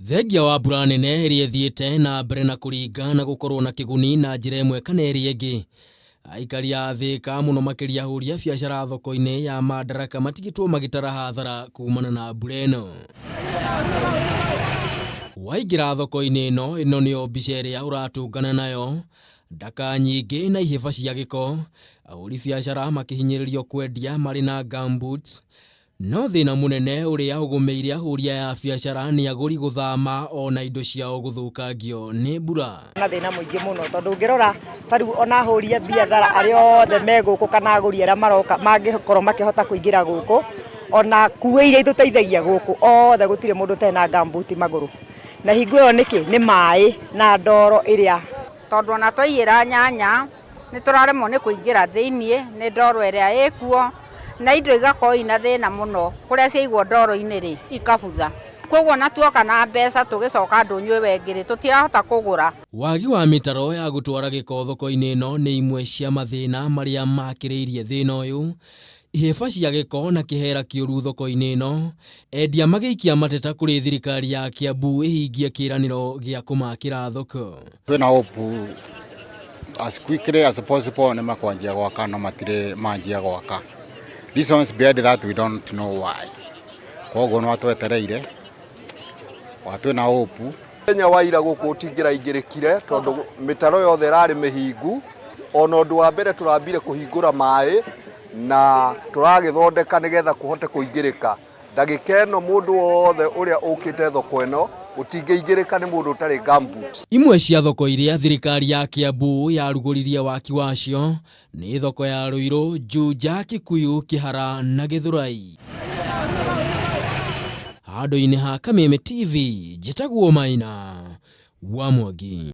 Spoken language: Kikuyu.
Thengia wa mbura nene iria ithiite na mbere na kuringana gukorwo na kiguni na njira imwe kana iria ingi. Aikari a Thika muno makiria ahuri a biacara thoko-ini ya Madaraka matigitwo magitara hathara kumana na mbura ino. Waingira thoko-ini ino niyo mbica iria uratungana nayo, ndaka nyingi na ihĩba cia giko, ahuri biacara makihinyĩrĩrio kwendia mari na gumboots. No thina munene uria ugumiire ahuri ya biacara ni aguri guthama ona indo ciao guthukangio ni mbura. Na thina muingi muno tondu ngirora tariu ona ahuri biacara ari othe me guku kana aguri ara maroka mangikorwo makihota kuingira guku ona kuwe iria ituteithagia guku othe gutire mundu tena gumboot maguru. Na hingo iyo niki ni mai na ndoro iria tondu ona twaiyira nyanya ni turaremwo ni kuingira thiini ni ndoro iria ikuo na indo igakorwo ina thina muno kuria ciaigwo ndoro-ini ri ikabutha. Koguo na tuoka na mbeca tugicoka ndunywe wengiri tutirahota kugura. Wagi wa mitaro ya gutwara giko thoko-ini ino ni imwe cia mathina maria makiriirie thina uyu. Ihĩba cia giko na kihera kiuru thoko-ini ino, endia magiikia mateta kuri thirikari ya Kiambu ihingie kiraniro gia kumakira thoko. Twina hope as quickly as possible ni makwanjia gwaka no matire manjia gwaka. Reasons behind that we don't know why. Koguo no atwetereire watwe na hope Kenya waira guku utingira ingirikire tondu mitaro yothe rari mihingu ona undu wa mbere turambire kuhingura mai na turagithondeka nigetha kuhote kuingirika. Ndagika ino mundu wothe uria ukite thoko ino utingiingirika ni mundu utari gumboot. Imwe cia thoko iria thirikari ya Kiambu yaruguririe waki wacio ni thoko ya Ruiru, Juja, Kikuyu, Kihara na Githurai. Handũ-inĩ ha Kameme TV, njĩtagwo Maina wa Wagi.